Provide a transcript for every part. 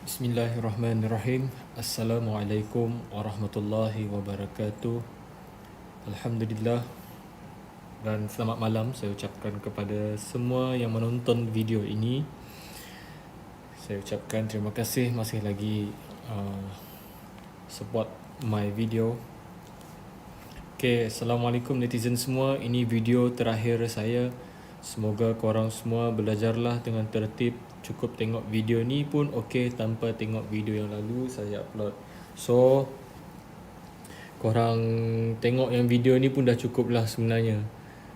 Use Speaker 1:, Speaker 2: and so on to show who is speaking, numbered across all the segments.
Speaker 1: Bismillahirrahmanirrahim. Assalamualaikum warahmatullahi wabarakatuh. Alhamdulillah dan selamat malam saya ucapkan kepada semua yang menonton video ini. Saya ucapkan terima kasih masih lagi support my video. Okay, Assalamualaikum netizen semua. Ini video terakhir saya. Semoga korang semua belajarlah dengan tertib. Cukup tengok video ni pun okey, tanpa tengok video yang lalu saya upload. So korang tengok yang video ni pun dah cukup lah sebenarnya.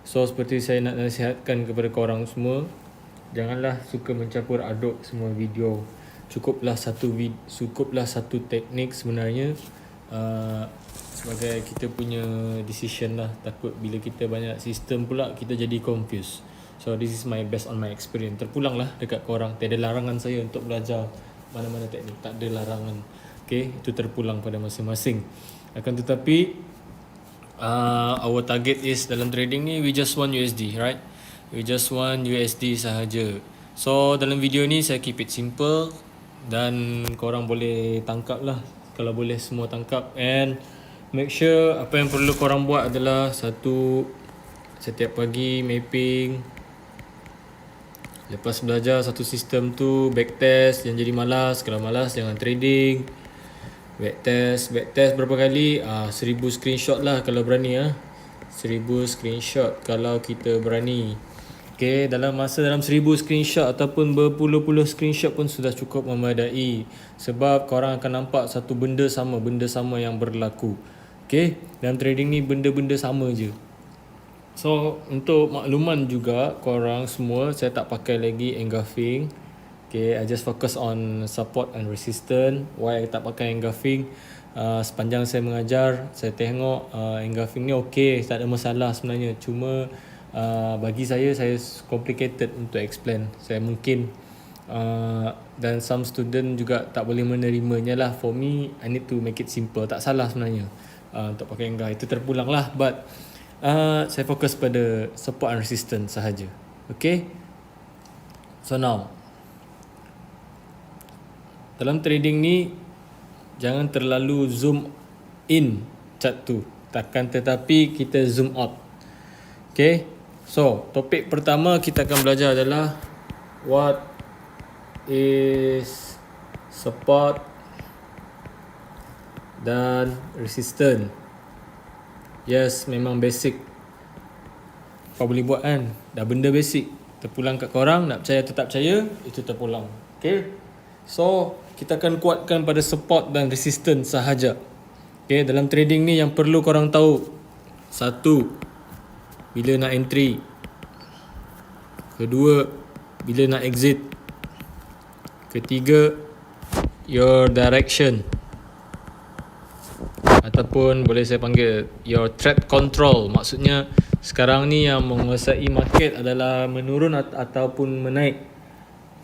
Speaker 1: So seperti saya nak nasihatkan kepada korang semua, janganlah suka mencampur aduk semua video. Cukuplah satu teknik sebenarnya. Sebagai kita punya decision lah. Takut bila kita banyak sistem pula kita jadi confused. So this is my best on my experience. Terpulang lah dekat korang. Tiada larangan saya untuk belajar mana-mana teknik. Tak ada larangan. Okay, itu terpulang pada masing-masing. Akan tetapi our target is dalam trading ni we just want USD, right? We just want USD sahaja. So dalam video ni saya keep it simple dan korang boleh tangkap lah. Kalau boleh semua tangkap. And make sure apa yang perlu korang buat adalah satu, setiap pagi mapping. Lepas belajar satu sistem tu, backtest. Jangan jadi malas. Kalau malas jangan trading. Backtest berapa kali? 1000 screenshot lah kalau berani. 1000 screenshot kalau kita berani. Okay, dalam 1000 screenshot ataupun berpuluh-puluh screenshot pun sudah cukup memadai. Sebab korang akan nampak satu benda sama yang berlaku. Okay, dalam trading ni benda-benda sama je. So untuk makluman juga korang semua, saya tak pakai lagi engulfing. Okay, I just focus on support and resistance. Why I tak pakai engulfing? Sepanjang saya mengajar, saya tengok engulfing ni okay, tak ada masalah sebenarnya. Cuma bagi saya complicated untuk explain. Saya mungkin dan some student juga tak boleh menerimanya lah. For me, I need to make it simple. Tak salah sebenarnya untuk pakai engulf. Itu terpulang lah. But saya fokus pada support and resistance sahaja. Okay. So now, dalam trading ni jangan terlalu zoom in chart tu. Takkan tetapi kita zoom out. Okay. So topik pertama kita akan belajar adalah what is support dan resistance. Yes, memang basic. Kau boleh buat kan? Dah benda basic. Terpulang kat korang, nak percaya atau tak percaya, itu terpulang. Okay. So kita akan kuatkan pada support dan resistance sahaja. Okay, dalam trading ni yang perlu korang tahu, satu, bila nak entry. Kedua, bila nak exit. Ketiga, your direction, ataupun boleh saya panggil your trade control. Maksudnya sekarang ni yang menguasai market adalah menurun ataupun menaik.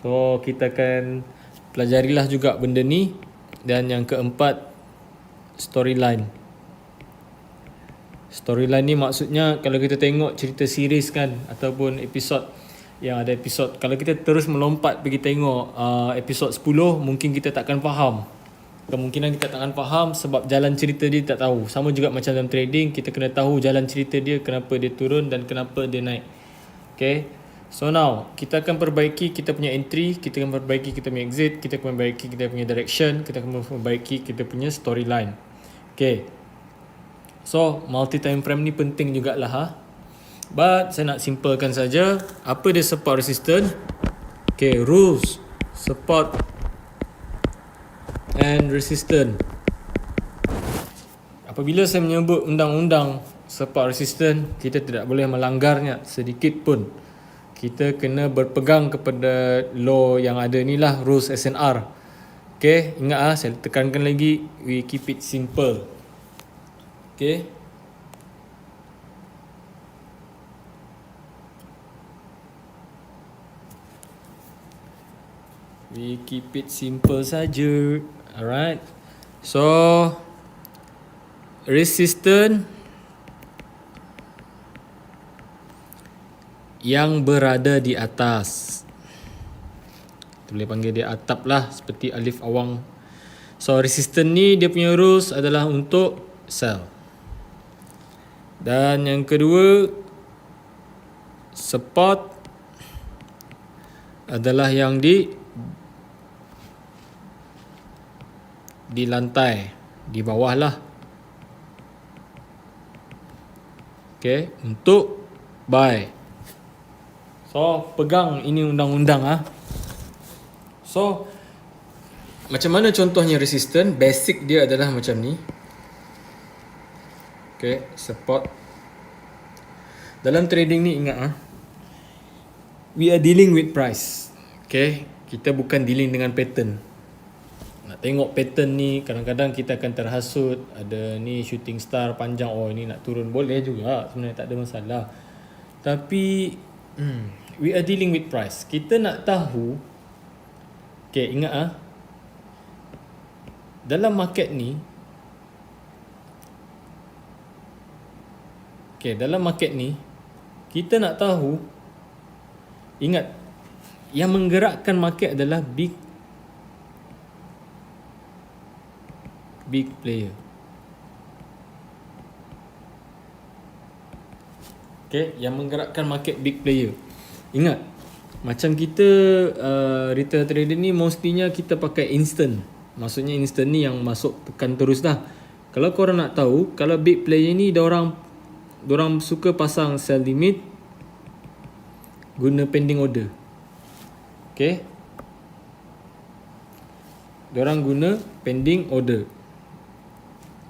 Speaker 1: So kita akan pelajarilah juga benda ni. Dan yang keempat, storyline. Storyline ni maksudnya kalau kita tengok cerita series kan, ataupun episod yang ada episod, kalau kita terus melompat pergi tengok episod 10, mungkin kita takkan faham. Kemungkinan kita takkan faham sebab jalan cerita dia tak tahu. Sama juga macam dalam trading, kita kena tahu jalan cerita dia, kenapa dia turun dan kenapa dia naik. Okay. So now, kita akan perbaiki kita punya entry, kita akan perbaiki kita punya exit, kita akan perbaiki kita punya direction, kita akan perbaiki kita punya storyline. Okay. So, multi time frame ni penting jugalah. But, saya nak simplekan saja. Apa dia support resistance? Okay, rules support and resistance. Apabila saya menyebut undang-undang support resistance, kita tidak boleh melanggarnya sedikit pun. Kita kena berpegang kepada law yang ada ni lah, rules SNR. Okay, ingat saya tekankan lagi, we keep it simple. Okay. We keep it simple saja. Alright. So resistance yang berada di atas. Kita Kita boleh panggil dia atap lah, seperti alif awang. So resistance ni dia punya rules adalah untuk sell. Dan yang kedua, support adalah yang di lantai, di bawah lah. Okay, untuk buy. So pegang ini undang-undang . So macam mana contohnya resistance? Basic dia adalah macam ni. Okay, support. Dalam trading ni ingat we are dealing with price. Okay, kita bukan dealing dengan pattern. Nak tengok pattern ni, kadang-kadang kita akan terhasut. Ada ni shooting star panjang, oh ini nak turun, boleh juga, sebenarnya tak ada masalah. Tapi we are dealing with price. Kita nak tahu, okay, ingat dalam market ni, okay, dalam market ni kita nak tahu, ingat, yang menggerakkan market adalah big player. Okay, yang menggerakkan market big player. Ingat, macam kita retail trader ni mestinya kita pakai instant. Maksudnya instant ni yang masuk tekan terus dah. Kalau korang nak tahu, kalau big player ni dorang suka pasang sell limit guna pending order. Okay, dorang guna pending order.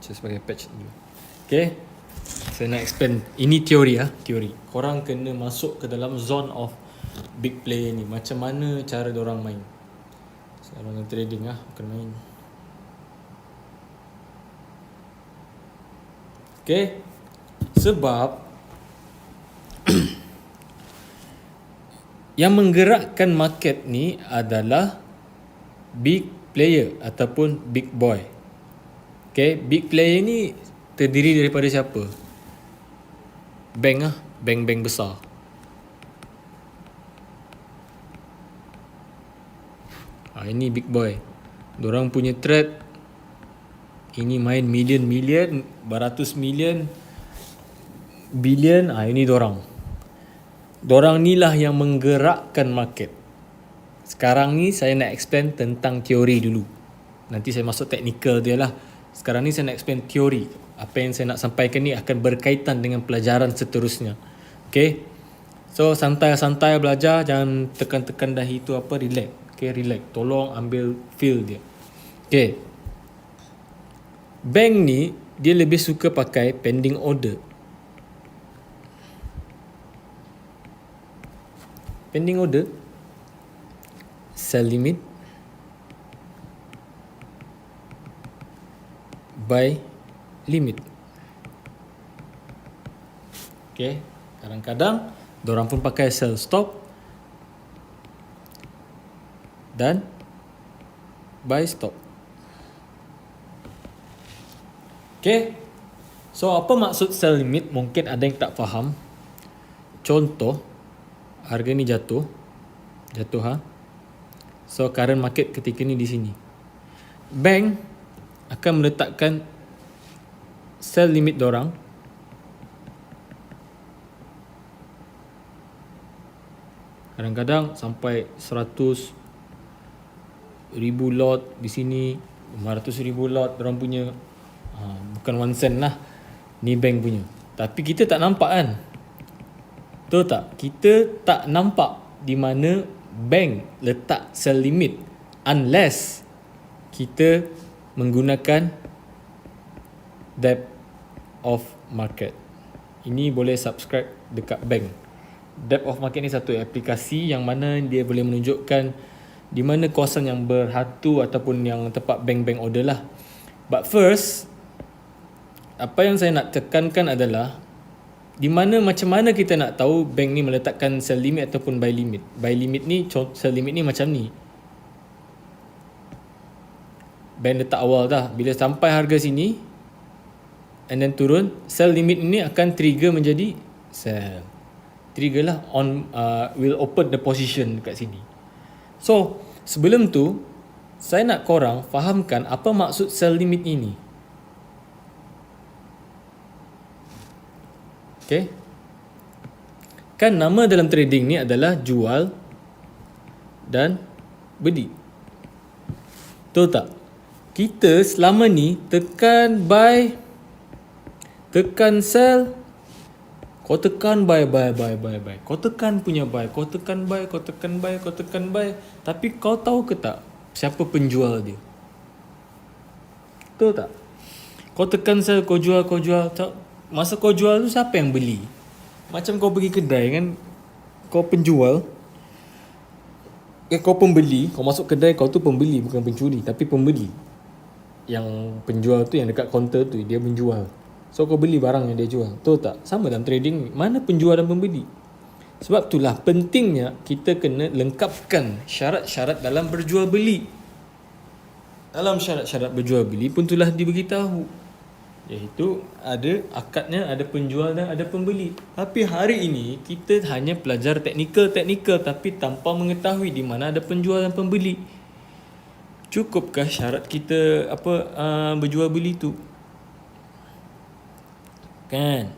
Speaker 1: Just pakai patch dulu. Okay, saya nak explain. Ini teori teori. Korang kena masuk ke dalam zone of big player ni. Macam mana cara dorang main. Sekarang trading bukan main. Okay, sebab yang menggerakkan market ni adalah big player ataupun big boy. Okay, big player ni terdiri daripada siapa? Bank bank besar. Ini big boy. Dorang punya trade ini main million, beratus million, billion. Ini dorang ni lah yang menggerakkan market. Sekarang ni saya nak explain tentang teori dulu. Nanti saya masuk technical dia lah. Sekarang ni saya nak explain teori. Apa yang saya nak sampaikan ni akan berkaitan dengan pelajaran seterusnya. Okay, so santai-santai belajar. Jangan tekan-tekan dahi tu relax. Okay, relax. Tolong ambil feel dia. Okay, bank ni dia lebih suka pakai pending order. Pending order, sell limit, buy limit. Okay, kadang-kadang dorang pun pakai sell stop dan buy stop. Okay, so apa maksud sell limit? Mungkin ada yang tak faham. Contoh, harga ni jatuh. So current market ketika ni di sini. Bank akan meletakkan sell limit dorang kadang-kadang sampai 100,000 lot di sini, 500,000 lot dorang punya. Bukan 1 sen lah, ni bank punya. Tapi kita tak nampak kan? Betul tak? Kita tak nampak di mana bank letak sell limit unless kita menggunakan depth of market. Ini boleh subscribe dekat bank. Depth of market ni satu aplikasi yang mana dia boleh menunjukkan di mana kawasan yang berhatu ataupun yang tempat bank-bank order lah. But first, apa yang saya nak tekankan adalah di mana macam mana kita nak tahu bank ni meletakkan sell limit ataupun buy limit. Buy limit ni, sell limit ni macam ni. Bank letak awal dah. Bila sampai harga sini and then turun, sell limit ini akan trigger menjadi sell. Trigger lah on will open the position dekat sini. So, Sebelum tu, saya nak korang fahamkan apa maksud sell limit ini. Okay. Kan nama dalam trading ni adalah jual dan beli. Betul tak? Kita selama ni tekan buy, tekan sell, kau tekan buy. Kau tekan punya buy, kau tekan buy. Tapi kau tahu ke tak siapa penjual dia? Betul tak? Kau tekan sell, kau jual. Masa kau jual tu siapa yang beli? Macam kau pergi kedai kan, kau penjual, kau pembeli, kau masuk kedai, kau tu pembeli, bukan pencuri, tapi pembeli. Yang penjual tu yang dekat kaunter tu, dia menjual. So kau beli barang yang dia jual. Betul tak? Sama dalam trading, mana penjual dan pembeli. Sebab itulah pentingnya kita kena lengkapkan syarat-syarat dalam berjual beli. Dalam syarat-syarat berjual beli pun telah diberitahu, iaitu ada akadnya, ada penjual dan ada pembeli. Tapi hari ini kita hanya pelajar teknikal tapi tanpa mengetahui di mana ada penjual dan pembeli. Cukupkah syarat kita berjual beli tu? Kan?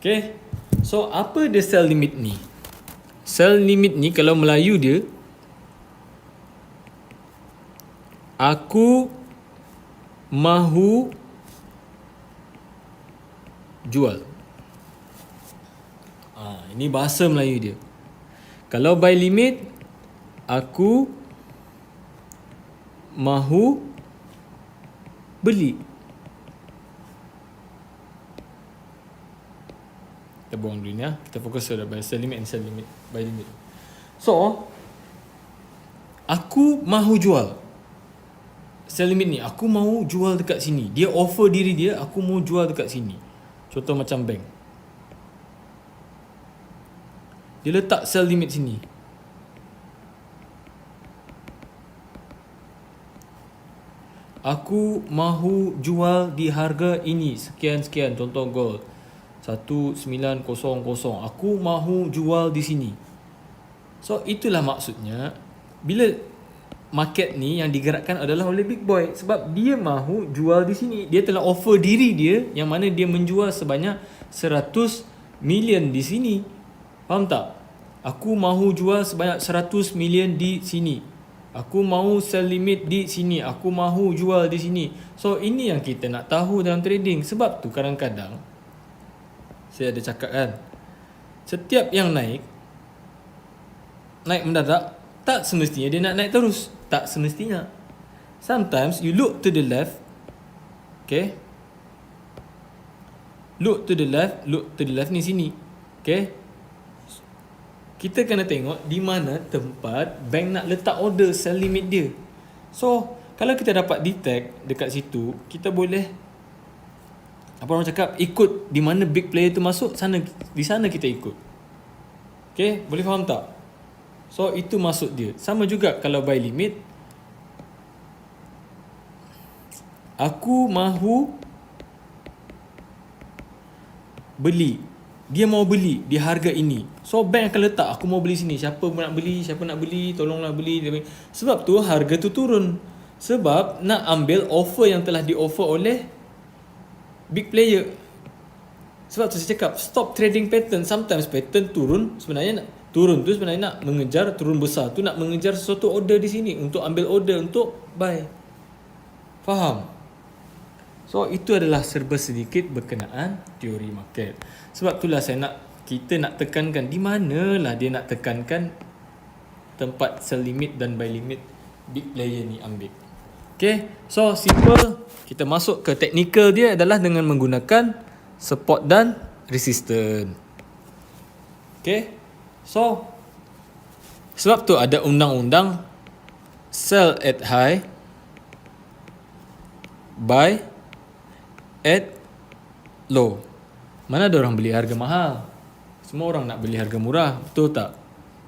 Speaker 1: Okay. So apa dia sell limit ni? Sell limit ni kalau Melayu dia, aku mahu jual. Ini bahasa Melayu dia. Kalau buy limit, aku mahu beli. Kita buang dulu ni ya. Kita fokus pada sell limit and sell limit, buy limit. So, aku mahu jual. Sell limit ni, aku mahu jual dekat sini. Dia offer diri dia, aku mahu jual dekat sini. Contoh macam bank, dia letak sell limit sini. Aku mahu jual di harga ini, sekian-sekian. Contoh gold 1900. Aku mahu jual di sini. So itulah maksudnya bila market ni yang digerakkan adalah oleh big boy, sebab dia mahu jual di sini. Dia telah offer diri dia yang mana dia menjual sebanyak 100 million di sini. Faham tak? Aku mahu jual sebanyak 100 million di sini. Aku mahu sell limit di sini. Aku mahu jual di sini. So ini yang kita nak tahu dalam trading. Sebab tu kadang-kadang saya ada cakap kan, setiap yang naik mendadak, tak semestinya dia nak naik terus. Tak semestinya. Sometimes you look to the left. Okay, look to the left ni sini. Okay, kita kena tengok di mana tempat bank nak letak order sell limit dia. So kalau kita dapat detect dekat situ, kita boleh, apa orang cakap, ikut di mana big player tu masuk, di sana kita ikut. Okay, boleh faham tak? So itu maksud dia. Sama juga kalau buy limit, aku mahu beli, dia mau beli di harga ini. So bank akan letak, aku mau beli sini. Siapa nak beli, tolonglah beli. Sebab tu harga tu turun. Sebab nak ambil offer yang telah di-offer oleh big player. Sebab tu saya cakap, stop trading pattern. Sometimes pattern turun, sebenarnya nak mengejar turun besar tu, nak mengejar sesuatu order di sini untuk ambil order untuk buy. Faham? So itu adalah serba sedikit berkenaan teori market. Sebab itulah kita nak tekankan di manalah dia nak tekankan tempat sell limit dan buy limit big player ni ambil. Okay, so simple. Kita masuk ke technical dia adalah dengan menggunakan support dan resistance. Okay, so sebab tu ada undang-undang sell at high, buy at low. Mana ada orang beli harga mahal? Semua orang nak beli harga murah, betul tak?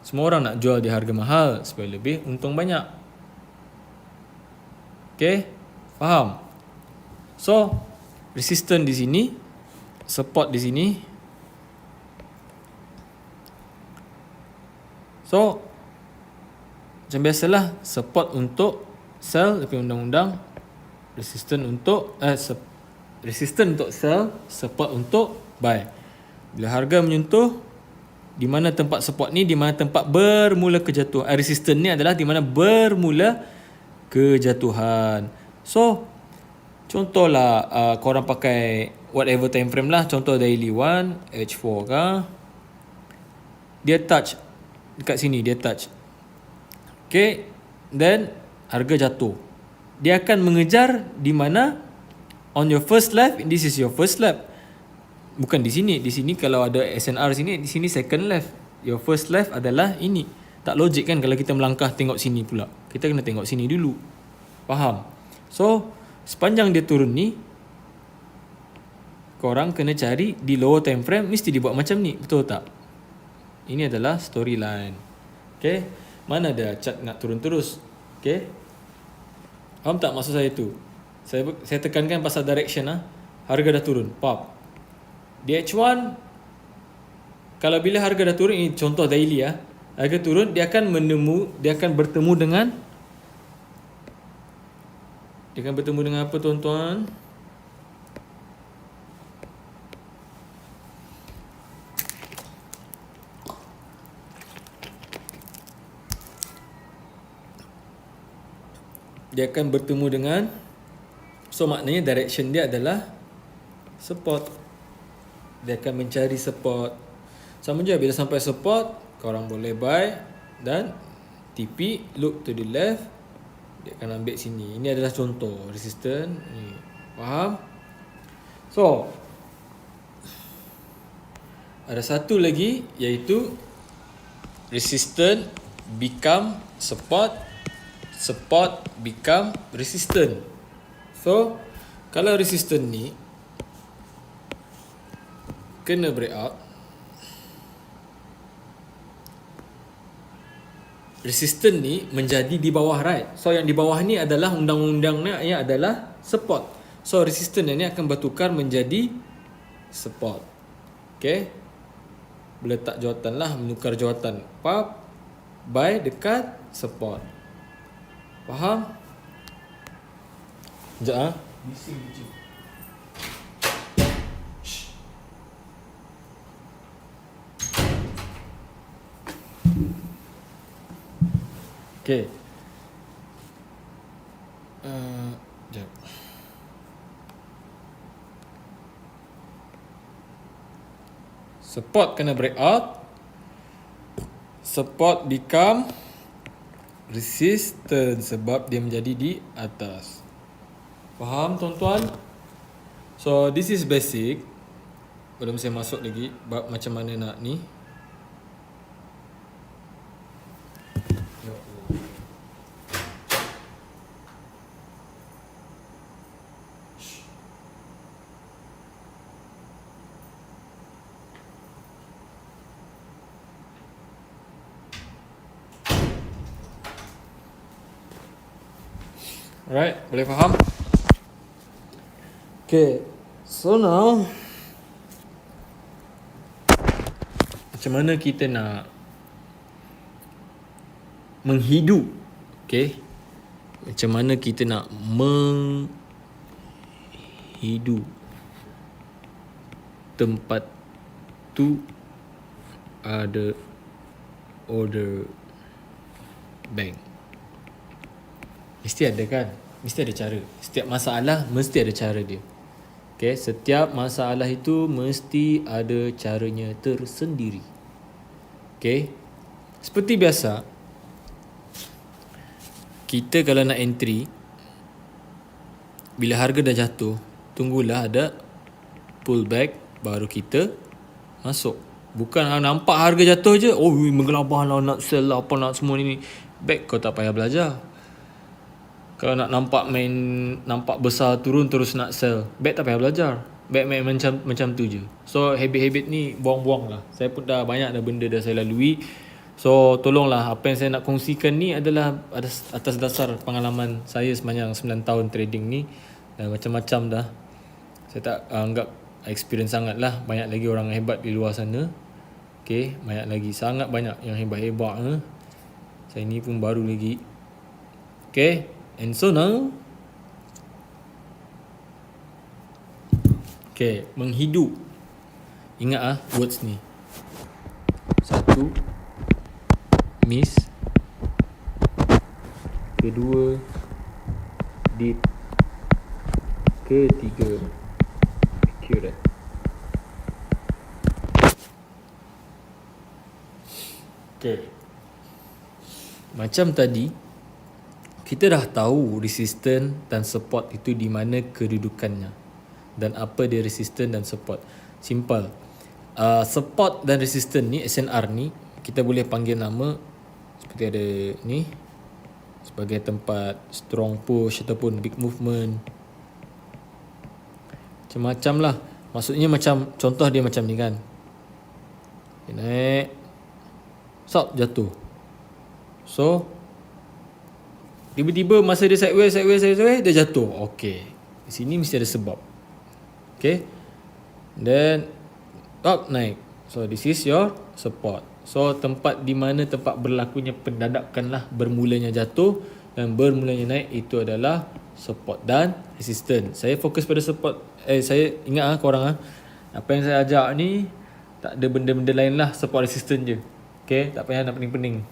Speaker 1: Semua orang nak jual di harga mahal supaya lebih untung banyak. Okay, faham? So resistance di sini, support di sini, So macam biasalah, support untuk sell tapi undang-undang, resistance untuk resistance untuk sell, support untuk buy. Bila harga menyentuh di mana tempat support ni, di mana tempat bermula kejatuhan. Resistance ni adalah di mana bermula kejatuhan. So contohlah korang pakai whatever time frame lah, contoh daily 1 H4 kah, dia touch dekat sini, dia touch. Okay, then harga jatuh. Dia akan mengejar di mana on your first lap, this is your first lap. Bukan di sini. Di sini kalau ada SNR sini, di sini second lap. Your first lap adalah ini. Tak logik kan kalau kita melangkah tengok sini pula. Kita kena tengok sini dulu. Faham? So, sepanjang dia turun ni, korang kena cari di lower time frame mesti dibuat macam ni. Betul tak? Ini adalah storyline. Okay? Mana ada chart nak turun terus. Okay? Faham tak maksud saya tu? Saya tekankan pasal direction lah. Harga dah turun. Pop. Di H1, kalau bila harga dah turun, ini contoh daily lah. Harga turun, dia akan bertemu dengan, dia akan bertemu dengan apa tuan-tuan? Dia akan bertemu dengan, so maknanya direction dia adalah support. Dia akan mencari support. Sama je bila sampai support, korang boleh buy dan TP, look to the left, dia akan ambil sini. Ini adalah contoh resistance ni. Faham? So ada satu lagi iaitu resistance become support, support become resistance. So kalau resistance ni kena breakout, resistance ni menjadi di bawah, right? So yang di bawah ni adalah undang-undangnya adalah support. So resistance ni akan bertukar menjadi support. Okay, meletak jawatan lah, menukar jawatan. Pop, buy dekat support. Faham? Sekejap ah. Bising kucing. Okay. Sekejap. Support kena breakout. Support become resistance sebab dia menjadi di atas. Faham tuan-tuan? So this is basic. Belum saya masuk lagi bab macam mana nak ni. Alright, boleh faham? Okay, so now macam mana kita nak menghidup? Okay, macam mana kita nak menghidup tempat tu ada order bank. Mesti ada kan? Mesti ada cara. Setiap masalah mesti ada cara dia. Okay, setiap masalah itu mesti ada caranya tersendiri. Okay, seperti biasa, kita kalau nak entry, bila harga dah jatuh, tunggulah ada pullback baru kita masuk. Bukan nampak harga jatuh je, oh menggelabah lah, nak sell lah, apa nak semua ni. Back kau tak payah belajar. Kalau nak nampak besar turun terus nak sell, back tak payah belajar. Back main macam tu je. So habit-habit ni buang-buang lah. Saya pun dah banyak dah benda dah saya lalui. So tolonglah, apa yang saya nak kongsikan ni adalah atas dasar pengalaman saya sepanjang 9 tahun trading ni. Dan macam-macam dah. Saya tak anggap experience sangat lah. Banyak lagi orang hebat di luar sana. Okay, banyak lagi. Sangat banyak yang hebat-hebat. Saya ni pun baru lagi. Okay, and so now, okay, menghidup. Ingat words ni. 1, miss. Kedua, dip. Ketiga, accurate. Okay. Macam tadi, kita dah tahu resistance dan support itu di mana kedudukannya dan apa dia resistance dan support. Simple. Support dan resistance ni, SNR ni, kita boleh panggil nama seperti ada ni sebagai tempat strong push ataupun big movement. Macam-macam lah. Maksudnya macam, contoh dia macam ni kan. Dia naik, stop, jatuh. So tiba-tiba masa dia sideways, dia jatuh. Okay, di sini mesti ada sebab. Okay, then up, naik. So this is your support. So tempat di mana tempat berlakunya pendadakan lah, bermulanya jatuh dan bermulanya naik, itu adalah support dan resistance. Saya fokus pada support. Saya ingat korang apa yang saya ajak ni tak ada benda-benda lain lah, support resistance je. Okay, tak payah nak pening-pening.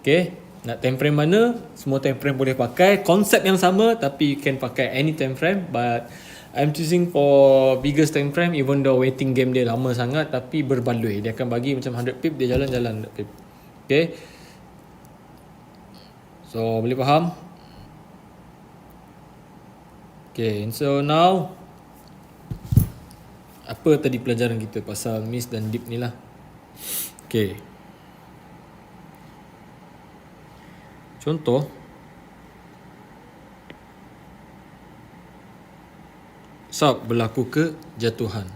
Speaker 1: Okay, nak time frame mana, semua time frame boleh pakai. Konsep yang sama tapi you can pakai any time frame, but I'm choosing for biggest time frame, even though waiting game dia lama sangat, tapi berbaloi. Dia akan bagi macam 100 pip, dia jalan-jalan 100 pip. Okay, so boleh faham? Okay, so now apa tadi pelajaran kita pasal miss dan dip ni lah. Okay, contoh, saat berlaku kejatuhan.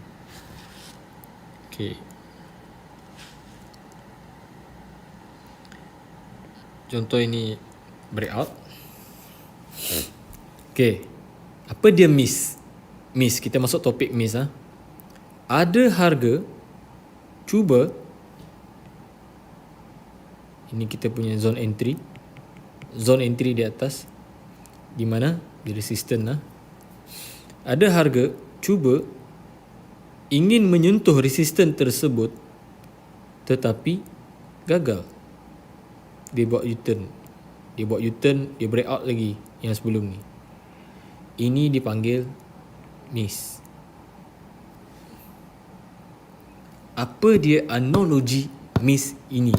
Speaker 1: Okay, contoh ini breakout. Okay, apa dia miss? Miss, kita masuk topik miss. Ada harga cuba, ini kita punya zone entry. Zone entry di atas, di mana di resistance. Ada harga cuba ingin menyentuh resistance tersebut tetapi gagal. Dia buat U-turn. Dia breakout lagi yang sebelum ni. Ini dipanggil miss. Apa dia analogi miss ini?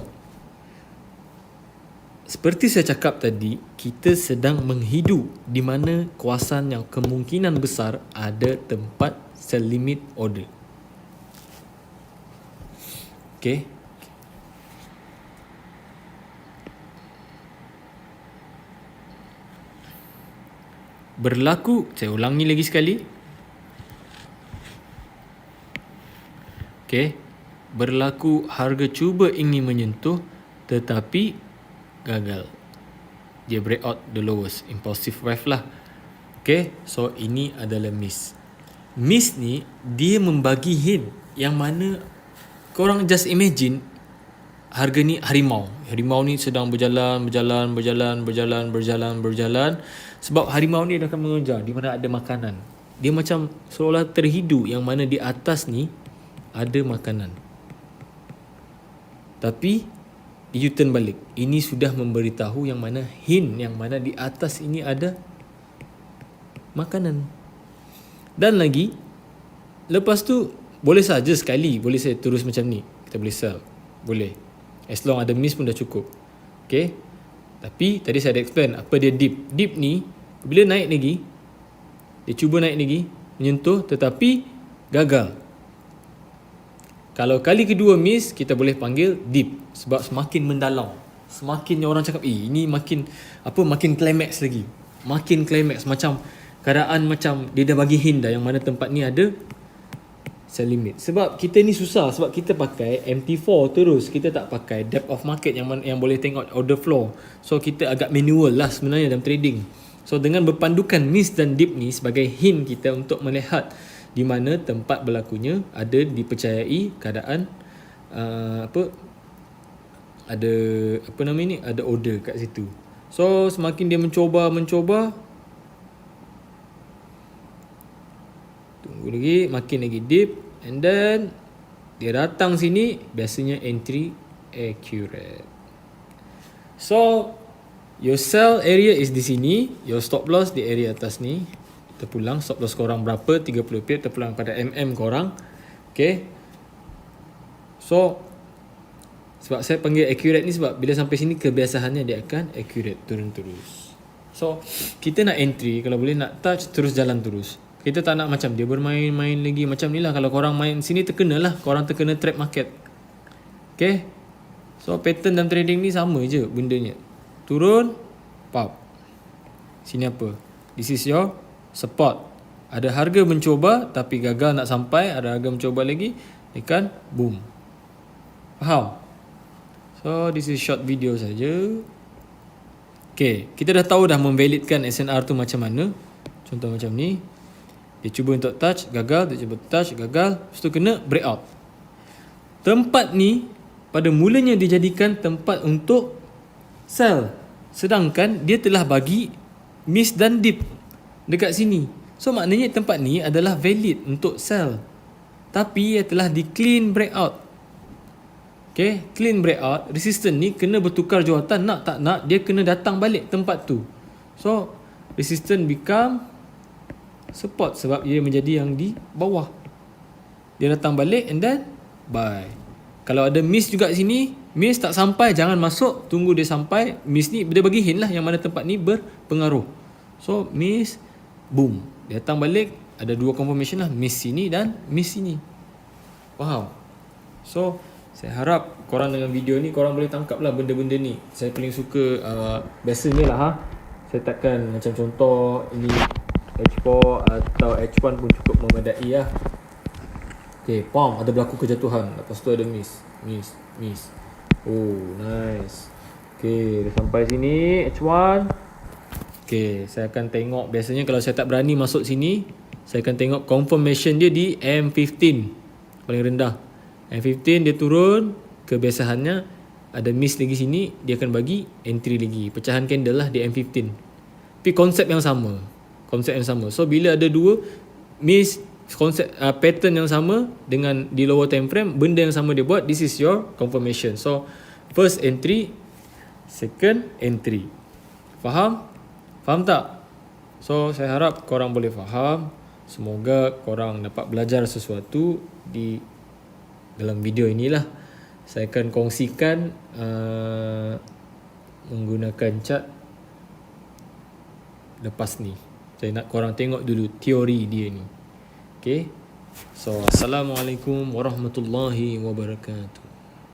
Speaker 1: Seperti saya cakap tadi, kita sedang menghidu di mana kawasan yang kemungkinan besar ada tempat sell limit order. Okay. Berlaku, saya ulangi lagi sekali. Okay. Berlaku harga cuba ingin menyentuh tetapi gagal. Dia breakout the lowest, impulsive wave lah. Okay, so ini adalah miss. Miss ni dia membagi hint yang mana korang just imagine harga ni harimau. Harimau ni sedang berjalan. Sebab harimau ni dia akan mengejar di mana ada makanan. Dia macam seolah terhidu yang mana di atas ni ada makanan. Tapi di U-turn balik. Ini sudah memberitahu yang mana hint yang mana di atas ini ada makanan. Dan lagi, lepas tu boleh saja sekali, boleh saya terus macam ni. Kita boleh sell. Boleh. As long ada miss pun dah cukup. Okay. Tapi tadi saya ada explain apa dia dip. Dip ni bila naik lagi, dia cuba naik lagi, menyentuh tetapi gagal. Kalau kali kedua miss, kita boleh panggil dip. Sebab semakin mendalam, semakin orang cakap ini makin climax lagi. Makin climax, macam keadaan macam dia dah bagi hint dah yang mana tempat ni ada sell limit. Sebab kita ni susah, sebab kita pakai MT4 terus, kita tak pakai depth of market yang boleh tengok order flow. So kita agak manual lah sebenarnya dalam trading. So dengan berpandukan miss dan dip ni sebagai hint kita untuk melihat di mana tempat berlakunya ada dipercayai keadaan ada order kat situ. So semakin dia mencuba, tunggu lagi, makin lagi deep, and then dia datang sini, biasanya entry accurate. So your sell area is di sini, your stop loss di area atas ni. Terpulang stop loss korang berapa, 30 pip, terpulang pada korang. Okay. So sebab saya panggil accurate ni sebab bila sampai sini kebiasaannya dia akan accurate turun terus. So kita nak entry, kalau boleh nak touch terus jalan terus. Kita tak nak macam dia bermain-main lagi macam ni lah. Kalau korang main sini terkena lah, korang terkena trap market. Okay. So pattern dalam trading ni sama je bendanya. Turun, pop. Sini apa? This is your support. Ada harga mencuba tapi gagal nak sampai, ada harga mencuba lagi, ikan boom. Faham? So this is short video saja. Okay, kita dah tahu dah memvalidkan SNR tu macam mana. Contoh macam ni. Dia cuba untuk touch, gagal. Dia cuba touch, gagal. Lepas tu kena breakout. Tempat ni pada mulanya dijadikan tempat untuk sell. Sedangkan dia telah bagi miss dan dip dekat sini. So maknanya tempat ni adalah valid untuk sell. Tapi ia telah di clean breakout. Okay, clean breakout, resistance ni kena bertukar jawatan, nak tak nak dia kena datang balik tempat tu. So resistance become support sebab ia menjadi yang di bawah. Dia datang balik and then buy. Kalau ada miss juga sini, miss tak sampai, jangan masuk, tunggu dia sampai. Miss ni dia bagi hint lah yang mana tempat ni berpengaruh. So miss, boom, dia datang balik. Ada dua confirmation lah, miss sini dan miss sini. Faham? So saya harap korang dengan video ni korang boleh tangkap lah benda-benda ni. Saya paling suka biasanya lah saya takkan macam contoh ini H4 atau H1 pun cukup memadai lah. Okay, pom, ada berlaku kejatuhan. Lepas tu ada miss. Oh, nice. Okay, dah sampai sini H1. Okay, saya akan tengok. Biasanya kalau saya tak berani masuk sini, saya akan tengok confirmation dia di M15 paling rendah. M15 dia turun, kebiasaannya ada miss lagi sini, dia akan bagi entry lagi, pecahan candle lah di M15. Tapi konsep yang sama. So bila ada dua miss, konsep pattern yang sama dengan di lower time frame, benda yang sama dia buat, this is your confirmation. So first entry, second entry. Faham tak? So saya harap korang boleh faham. Semoga korang dapat belajar sesuatu di dalam video inilah. Saya akan kongsikan menggunakan chart lepas ni. Saya nak korang tengok dulu teori dia ni. Okay. So assalamualaikum warahmatullahi wabarakatuh.